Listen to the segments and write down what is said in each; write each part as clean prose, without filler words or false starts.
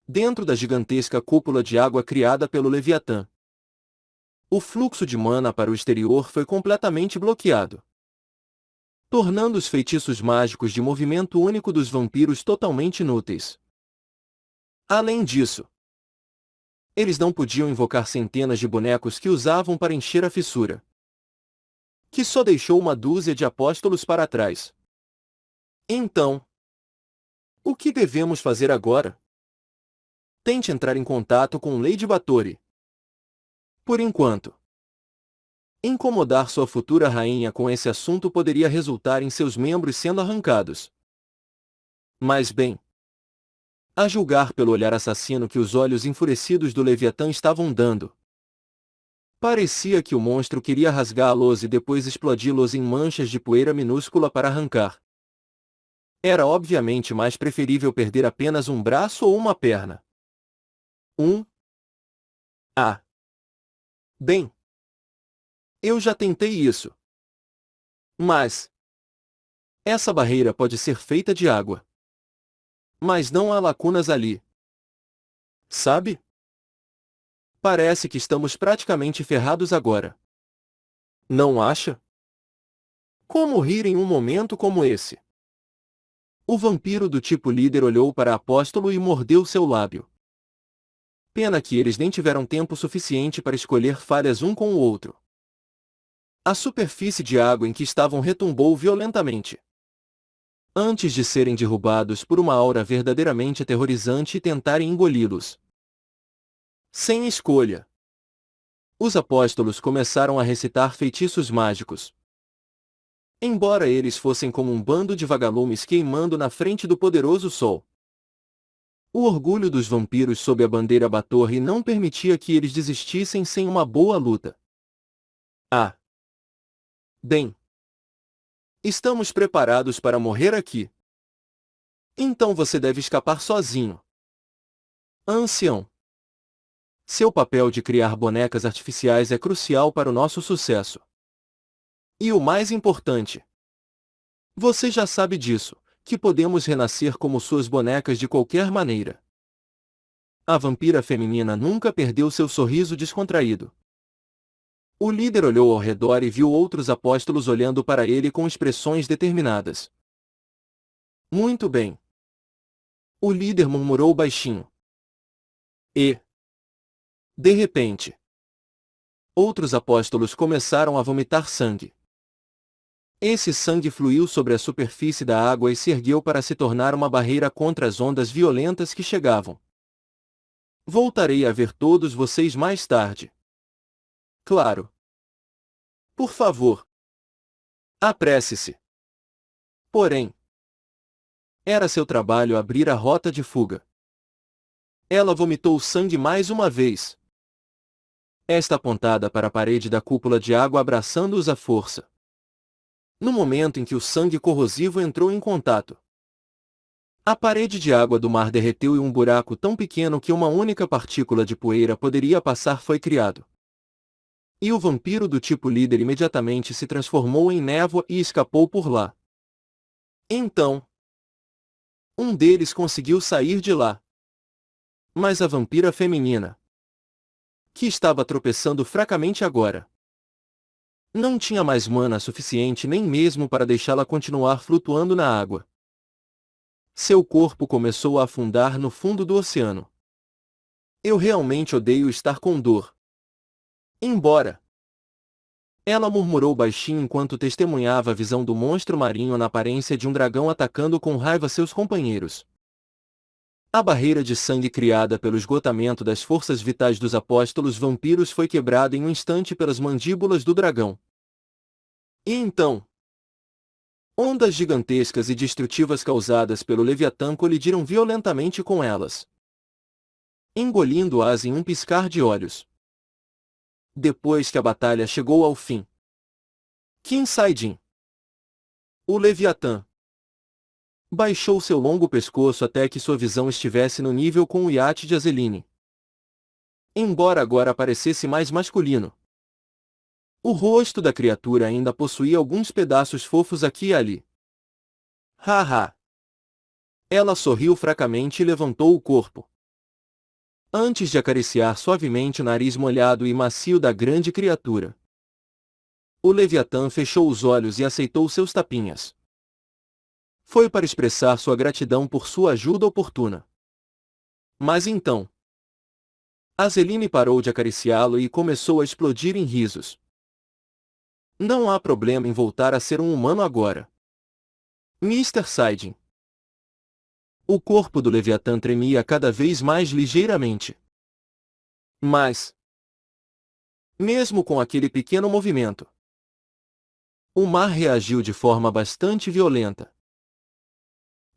dentro da gigantesca cúpula de água criada pelo Leviatã. O fluxo de mana para o exterior foi completamente bloqueado, tornando os feitiços mágicos de movimento único dos vampiros totalmente inúteis. Além disso, eles não podiam invocar centenas de bonecos que usavam para encher a fissura, que só deixou uma dúzia de apóstolos para trás. Então, o que devemos fazer agora? Tente entrar em contato com Lady Batory. Por enquanto, incomodar sua futura rainha com esse assunto poderia resultar em seus membros sendo arrancados. Mas bem, a julgar pelo olhar assassino que os olhos enfurecidos do Leviatã estavam dando, parecia que o monstro queria rasgá-los e depois explodi-los em manchas de poeira minúscula para arrancar. Era obviamente mais preferível perder apenas um braço ou uma perna. Ah, bem, eu já tentei isso. Mas essa barreira pode ser feita de água. Mas não há lacunas ali. Sabe? Parece que estamos praticamente ferrados agora. Não acha? Como rir em um momento como esse? O vampiro do tipo líder olhou para Apóstolo e mordeu seu lábio. Pena que eles nem tiveram tempo suficiente para escolher falhas um com o outro. A superfície de água em que estavam retumbou violentamente, antes de serem derrubados por uma aura verdadeiramente aterrorizante e tentarem engoli-los. Sem escolha, os apóstolos começaram a recitar feitiços mágicos. Embora eles fossem como um bando de vagalumes queimando na frente do poderoso sol, o orgulho dos vampiros sob a bandeira Batory não permitia que eles desistissem sem uma boa luta. Ah! Bem, estamos preparados para morrer aqui. Então você deve escapar sozinho. Ancião. Seu papel de criar bonecas artificiais é crucial para o nosso sucesso. E o mais importante, você já sabe disso, que podemos renascer como suas bonecas de qualquer maneira. A vampira feminina nunca perdeu seu sorriso descontraído. O líder olhou ao redor e viu outros apóstolos olhando para ele com expressões determinadas. Muito bem. O líder murmurou baixinho. E, de repente, outros apóstolos começaram a vomitar sangue. Esse sangue fluiu sobre a superfície da água e se ergueu para se tornar uma barreira contra as ondas violentas que chegavam. Voltarei a ver todos vocês mais tarde. Claro. Por favor. Apresse-se. Porém, era seu trabalho abrir a rota de fuga. Ela vomitou sangue mais uma vez. Esta apontada para a parede da cúpula de água abraçando-os à força. No momento em que o sangue corrosivo entrou em contato, a parede de água do mar derreteu e um buraco tão pequeno que uma única partícula de poeira poderia passar foi criado. E o vampiro do tipo líder imediatamente se transformou em névoa e escapou por lá. Então, um deles conseguiu sair de lá. Mas a vampira feminina, que estava tropeçando fracamente agora, não tinha mais mana suficiente nem mesmo para deixá-la continuar flutuando na água. Seu corpo começou a afundar no fundo do oceano. Eu realmente odeio estar com dor. Embora. Ela murmurou baixinho enquanto testemunhava a visão do monstro marinho na aparência de um dragão atacando com raiva seus companheiros. A barreira de sangue criada pelo esgotamento das forças vitais dos apóstolos vampiros foi quebrada em um instante pelas mandíbulas do dragão. E então, ondas gigantescas e destrutivas causadas pelo Leviatã colidiram violentamente com elas, engolindo-as em um piscar de olhos. Depois que a batalha chegou ao fim, King Saidin, o Leviatã, baixou seu longo pescoço até que sua visão estivesse no nível com o iate de Azeline. Embora agora parecesse mais masculino, o rosto da criatura ainda possuía alguns pedaços fofos aqui e ali. Haha! Ela sorriu fracamente e levantou o corpo. antes de acariciar suavemente o nariz molhado e macio da grande criatura. O Leviatã fechou os olhos e aceitou seus tapinhas. Foi para expressar sua gratidão por sua ajuda oportuna. Mas então, Azeline parou de acariciá-lo e começou a explodir em risos. Não há problema em voltar a ser um humano agora, Mr. Siding. O corpo do Leviatã tremia cada vez mais ligeiramente. Mas, mesmo com aquele pequeno movimento, o mar reagiu de forma bastante violenta.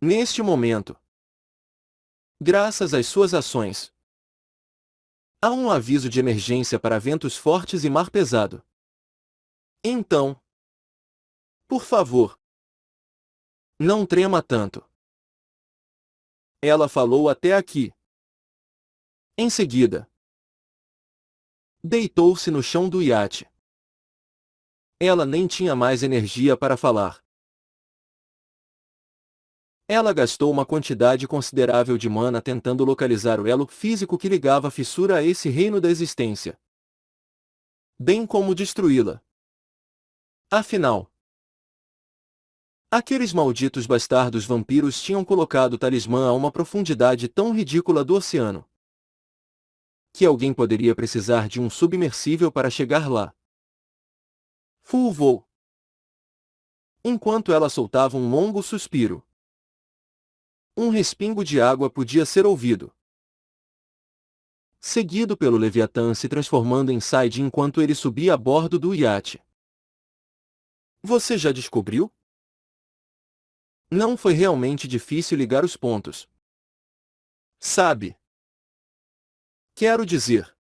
Neste momento, graças às suas ações, há um aviso de emergência para ventos fortes e mar pesado. Então, por favor, não trema tanto. Ela falou até aqui. Em seguida, deitou-se no chão do iate. Ela nem tinha mais energia para falar. Ela gastou uma quantidade considerável de mana tentando localizar o elo físico que ligava a fissura a esse reino da existência, bem como destruí-la. Afinal, aqueles malditos bastardos vampiros tinham colocado o talismã a uma profundidade tão ridícula do oceano que alguém poderia precisar de um submersível para chegar lá. Fulvou. Enquanto ela soltava um longo suspiro, um respingo de água podia ser ouvido, seguido pelo Leviatã se transformando em Said enquanto ele subia a bordo do iate. Você já descobriu? Não foi realmente difícil ligar os pontos. Sabe? Quero dizer,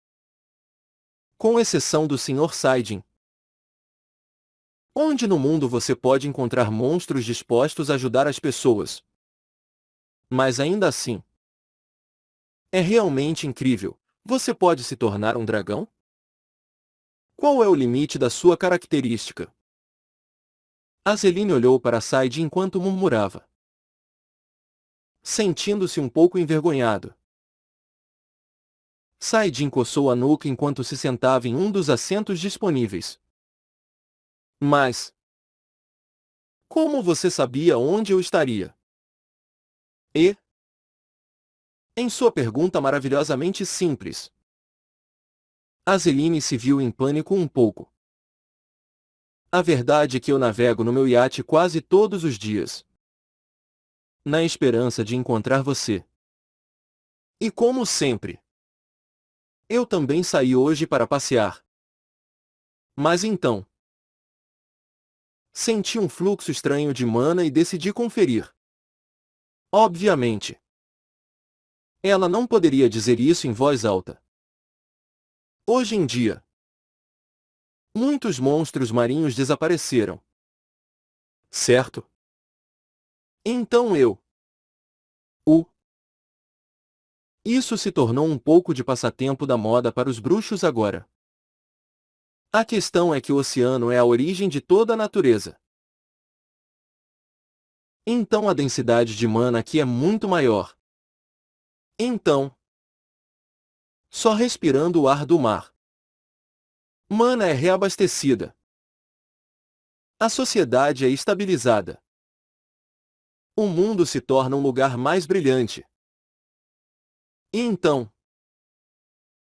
com exceção do Sr. Siding. Onde no mundo você pode encontrar monstros dispostos a ajudar as pessoas? Mas ainda assim, é realmente incrível. Você pode se tornar um dragão? Qual é o limite da sua característica? Azeline olhou para Said enquanto murmurava, sentindo-se um pouco envergonhado. Said coçou a nuca enquanto se sentava em um dos assentos disponíveis. Mas, como você sabia onde eu estaria? E? Em sua pergunta maravilhosamente simples, Azeline se viu em pânico um pouco. A verdade é que eu navego no meu iate quase todos os dias, na esperança de encontrar você. E como sempre, eu também saí hoje para passear. Mas então, senti um fluxo estranho de mana e decidi conferir. Obviamente, ela não poderia dizer isso em voz alta. Hoje em dia, muitos monstros marinhos desapareceram. Certo? Então o Isso se tornou um pouco de passatempo da moda para os bruxos agora. A questão é que o oceano é a origem de toda a natureza. Então a densidade de mana aqui é muito maior. Então, só respirando o ar do mar, mana é reabastecida. A sociedade é estabilizada. O mundo se torna um lugar mais brilhante. E então,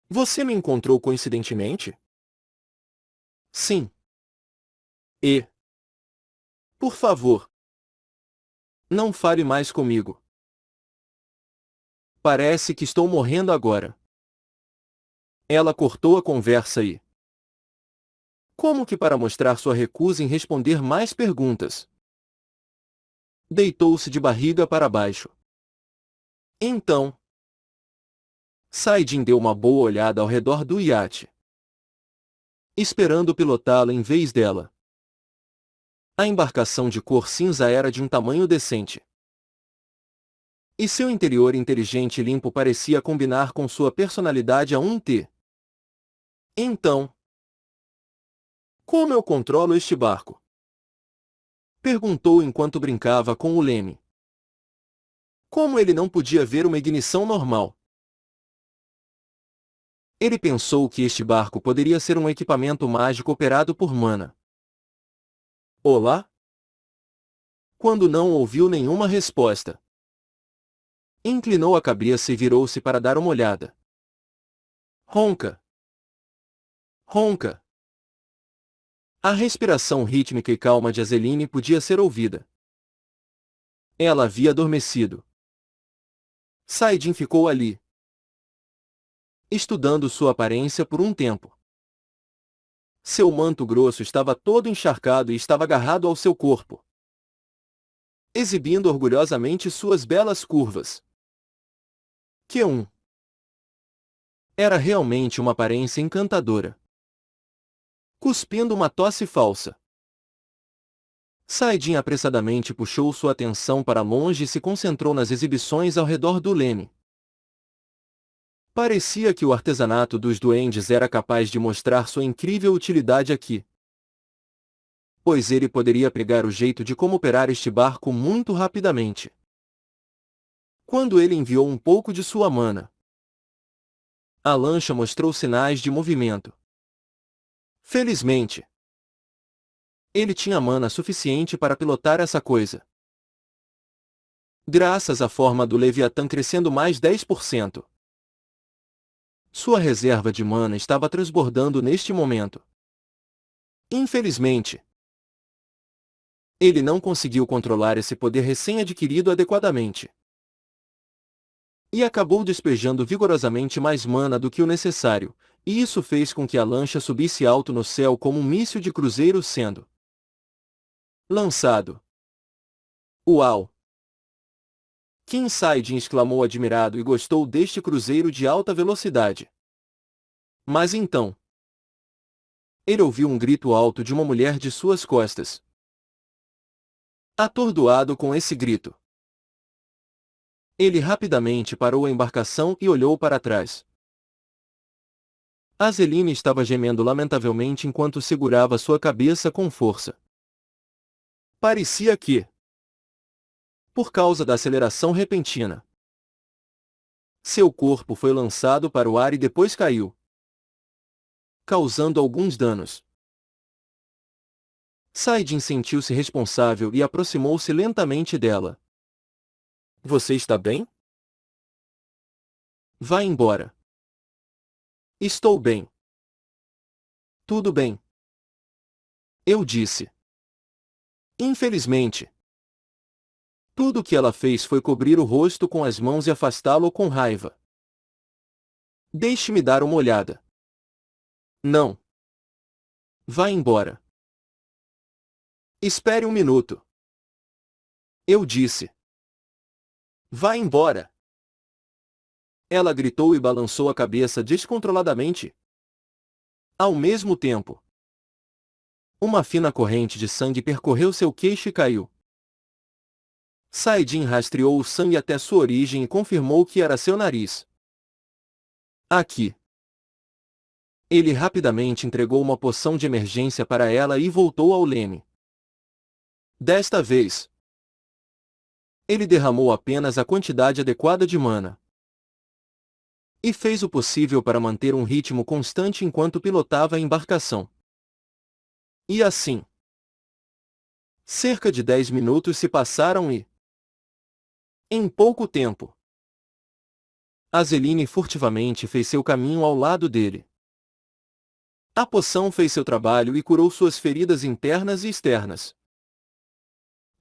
você me encontrou coincidentemente? Sim. E, por favor, não fale mais comigo. Parece que estou morrendo agora. Ela cortou a conversa e, como que para mostrar sua recusa em responder mais perguntas, deitou-se de barriga para baixo. Então, Saidin deu uma boa olhada ao redor do iate, esperando pilotá-la em vez dela. A embarcação de cor cinza era de um tamanho decente, e seu interior inteligente e limpo parecia combinar com sua personalidade a um T. Então, como eu controlo este barco? Perguntou enquanto brincava com o leme. Como ele não podia ver uma ignição normal? Ele pensou que este barco poderia ser um equipamento mágico operado por Mana. Olá? Quando não ouviu nenhuma resposta, inclinou a cabeça e virou-se para dar uma olhada. Ronca! Ronca! A respiração rítmica e calma de Azeline podia ser ouvida. Ela havia adormecido. Saidin ficou ali, estudando sua aparência por um tempo. Seu manto grosso estava todo encharcado e estava agarrado ao seu corpo, exibindo orgulhosamente suas belas curvas. Q1. Era realmente uma aparência encantadora. Cuspindo uma tosse falsa, Saidin apressadamente puxou sua atenção para longe e se concentrou nas exibições ao redor do leme. Parecia que o artesanato dos duendes era capaz de mostrar sua incrível utilidade aqui, pois ele poderia pegar o jeito de como operar este barco muito rapidamente. Quando ele enviou um pouco de sua mana, a lancha mostrou sinais de movimento. Felizmente, ele tinha mana suficiente para pilotar essa coisa. Graças à forma do Leviatã crescendo mais 10%. Sua reserva de mana estava transbordando neste momento. Infelizmente, ele não conseguiu controlar esse poder recém-adquirido adequadamente. E acabou despejando vigorosamente mais mana do que o necessário, e isso fez com que a lancha subisse alto no céu como um míssil de cruzeiro sendo lançado. Uau! Kim Saidin exclamou admirado e gostou deste cruzeiro de alta velocidade. Mas então, ele ouviu um grito alto de uma mulher de suas costas. Atordoado com esse grito, ele rapidamente parou a embarcação e olhou para trás. Azeline estava gemendo lamentavelmente enquanto segurava sua cabeça com força. Parecia que, por causa da aceleração repentina, seu corpo foi lançado para o ar e depois caiu, causando alguns danos. Saidin sentiu-se responsável e aproximou-se lentamente dela. Você está bem? Vá embora. Estou bem. Tudo bem. Eu disse. Infelizmente, tudo o que ela fez foi cobrir o rosto com as mãos e afastá-lo com raiva. Deixe-me dar uma olhada. Não. Vá embora. Espere um minuto. Eu disse. Vá embora. Ela gritou e balançou a cabeça descontroladamente. Ao mesmo tempo, uma fina corrente de sangue percorreu seu queixo e caiu. Saidin rastreou o sangue até sua origem e confirmou que era seu nariz. Aqui. Ele rapidamente entregou uma poção de emergência para ela e voltou ao leme. Desta vez, ele derramou apenas a quantidade adequada de mana. E fez o possível para manter um ritmo constante enquanto pilotava a embarcação. E assim, cerca de 10 minutos se passaram e, em pouco tempo, Azeline furtivamente fez seu caminho ao lado dele. A poção fez seu trabalho e curou suas feridas internas e externas.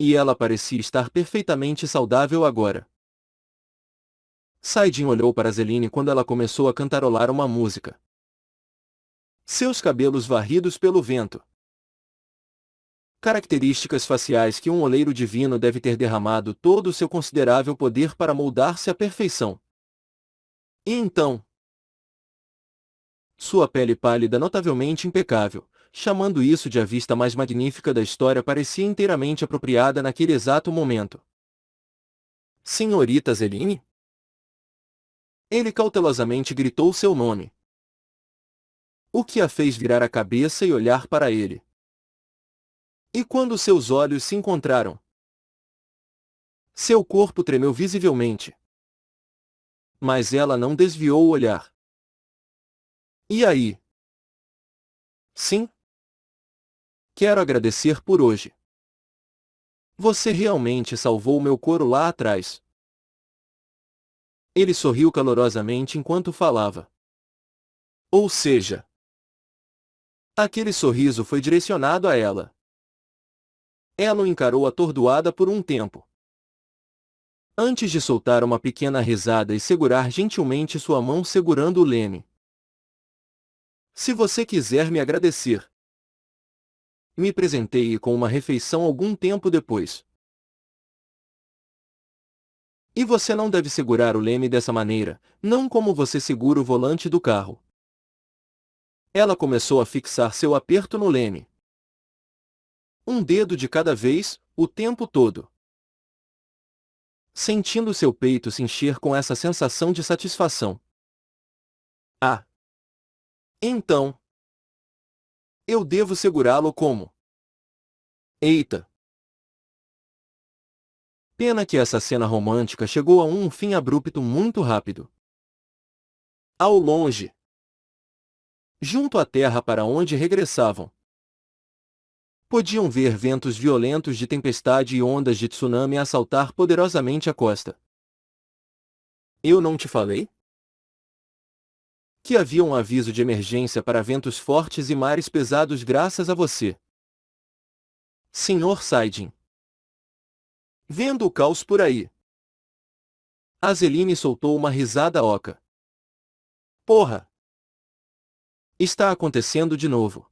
E ela parecia estar perfeitamente saudável agora. Saidin olhou para Azeline quando ela começou a cantarolar uma música. Seus cabelos varridos pelo vento. Características faciais que um oleiro divino deve ter derramado todo o seu considerável poder para moldar-se à perfeição. E então, sua pele pálida notavelmente impecável, chamando isso de a vista mais magnífica da história, parecia inteiramente apropriada naquele exato momento. Senhorita Azeline? Ele cautelosamente gritou seu nome, o que a fez virar a cabeça e olhar para ele. E quando seus olhos se encontraram, seu corpo tremeu visivelmente. Mas ela não desviou o olhar. E aí? Sim? Quero agradecer por hoje. Você realmente salvou meu couro lá atrás. Ele sorriu calorosamente enquanto falava. Ou seja, aquele sorriso foi direcionado a ela. Ela o encarou atordoada por um tempo. Antes de soltar uma pequena risada e segurar gentilmente sua mão segurando o leme. Se você quiser me agradecer. Me presenteie com uma refeição algum tempo depois. E você não deve segurar o leme dessa maneira, não como você segura o volante do carro. Ela começou a fixar seu aperto no leme. Um dedo de cada vez, o tempo todo. Sentindo seu peito se encher com essa sensação de satisfação. Ah! Então, eu devo segurá-lo como? Eita! Pena que essa cena romântica chegou a um fim abrupto muito rápido. Ao longe, junto à terra para onde regressavam, podiam ver ventos violentos de tempestade e ondas de tsunami assaltar poderosamente a costa. Eu não te falei? Que havia um aviso de emergência para ventos fortes e mares pesados graças a você. Senhor Saidin. Vendo o caos por aí. Azeline soltou uma risada oca. Porra! Está acontecendo de novo.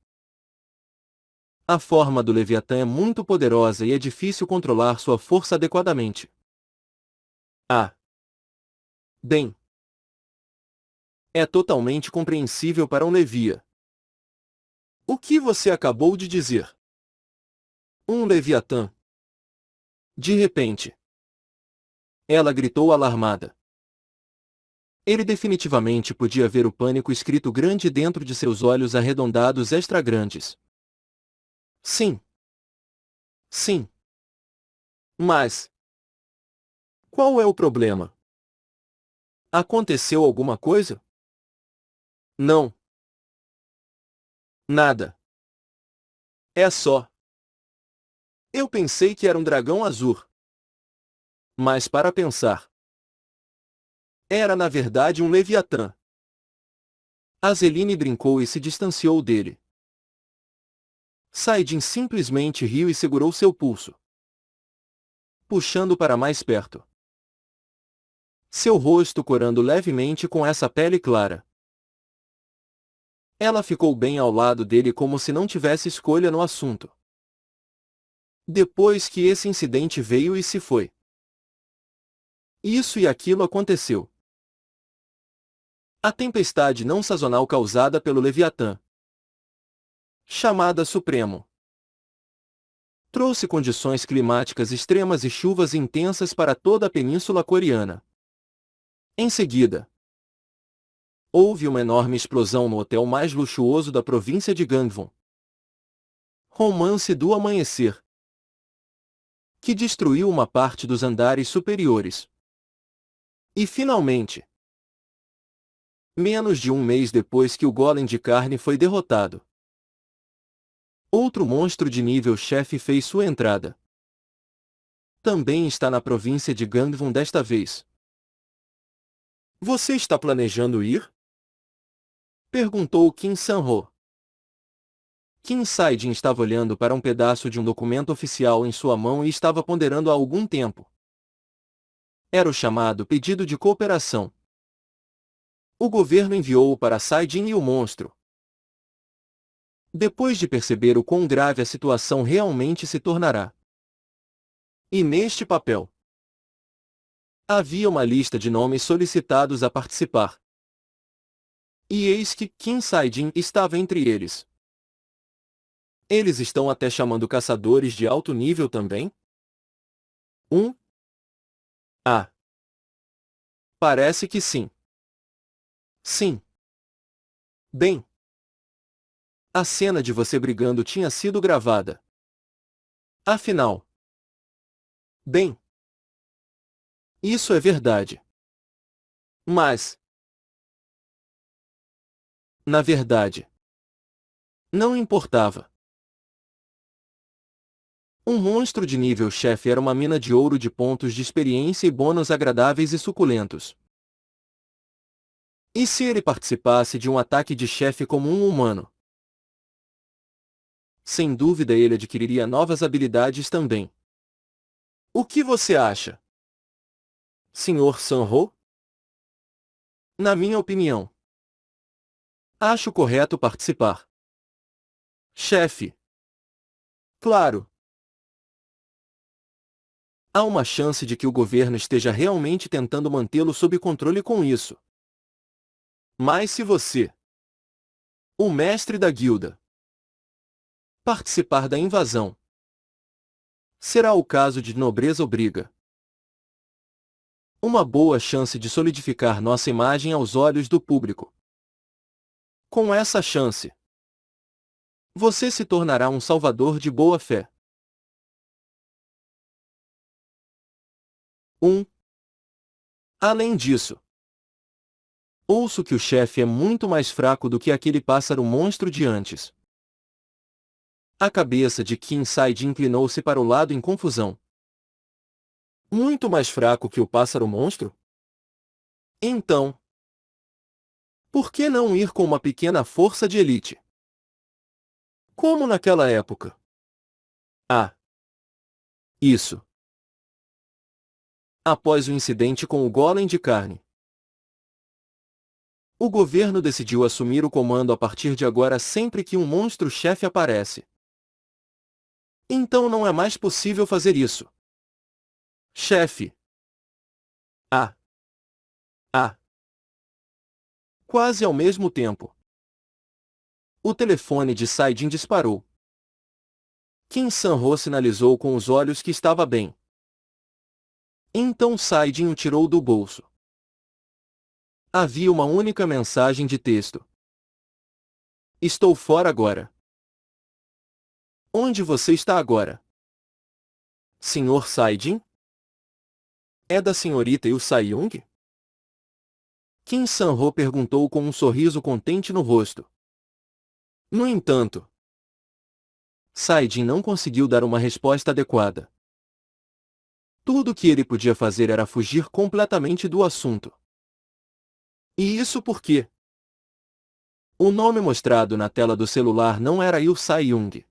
A forma do Leviatã é muito poderosa e é difícil controlar sua força adequadamente. Ah! Bem. É totalmente compreensível para um Levia. O que você acabou de dizer? Um Leviatã. De repente. Ela gritou alarmada. Ele definitivamente podia ver o pânico escrito grande dentro de seus olhos arredondados extra grandes. Sim. Sim. Mas. Qual é o problema? Aconteceu alguma coisa? Não. Nada. É só. Eu pensei que era um dragão azul. Mas para pensar. Era na verdade um Leviatã. Azeline brincou e se distanciou dele. Saidin simplesmente riu e segurou seu pulso, puxando para mais perto. Seu rosto corando levemente com essa pele clara. Ela ficou bem ao lado dele como se não tivesse escolha no assunto. Depois que esse incidente veio e se foi. Isso e aquilo aconteceu. A tempestade não sazonal causada pelo Leviatã, chamada Supremo, trouxe condições climáticas extremas e chuvas intensas para toda a Península Coreana. Em seguida, houve uma enorme explosão no hotel mais luxuoso da província de Gangwon. Romance do amanhecer, que destruiu uma parte dos andares superiores. E finalmente, menos de um mês depois que o golem de carne foi derrotado, outro monstro de nível chefe fez sua entrada. Também está na província de Gangwon desta vez. Você está planejando ir? Perguntou Kim San-ho. Kim Saidin estava olhando para um pedaço de um documento oficial em sua mão e estava ponderando há algum tempo. Era o chamado pedido de cooperação. O governo enviou-o para Saidin e o monstro. Depois de perceber o quão grave a situação realmente se tornará. E neste papel, havia uma lista de nomes solicitados a participar. E eis que Kim Saidin estava entre eles. Eles estão até chamando caçadores de alto nível também? Ah. Parece que sim. Sim. Bem. A cena de você brigando tinha sido gravada. Afinal. Bem. Isso é verdade. Mas. Na verdade, não importava. Um monstro de nível chefe era uma mina de ouro de pontos de experiência e bônus agradáveis e suculentos. E se ele participasse de um ataque de chefe como um humano? Sem dúvida ele adquiriria novas habilidades também. O que você acha, Sr. Sanho? Na minha opinião, acho correto participar. Chefe. Claro. Há uma chance de que o governo esteja realmente tentando mantê-lo sob controle com isso. Mas se você, o mestre da guilda, participar da invasão, será o caso de nobreza ou briga. Uma boa chance de solidificar nossa imagem aos olhos do público. Com essa chance, você se tornará um salvador de boa fé. 1. Além disso, ouço que o chefe é muito mais fraco do que aquele pássaro monstro de antes. A cabeça de Kim Said inclinou-se para o lado em confusão. Muito mais fraco que o pássaro monstro? Então, por que não ir com uma pequena força de elite? Como naquela época? Ah, isso. Após o incidente com o golem de carne. O governo decidiu assumir o comando a partir de agora sempre que um monstro-chefe aparece. Então não é mais possível fazer isso. Chefe. Ah. Ah. Quase ao mesmo tempo. O telefone de Saidin disparou. Kim Sanho sinalizou com os olhos que estava bem. Então Saidin o tirou do bolso. Havia uma única mensagem de texto. Estou fora agora. Onde você está agora? Sr. Saidin? É da senhorita Yu Sai-Yung? Kim Sanho perguntou com um sorriso contente no rosto. No entanto, Saidin não conseguiu dar uma resposta adequada. Tudo o que ele podia fazer era fugir completamente do assunto. E isso porque o nome mostrado na tela do celular não era Yu Sai-Yung,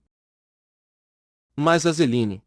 mas Azeline.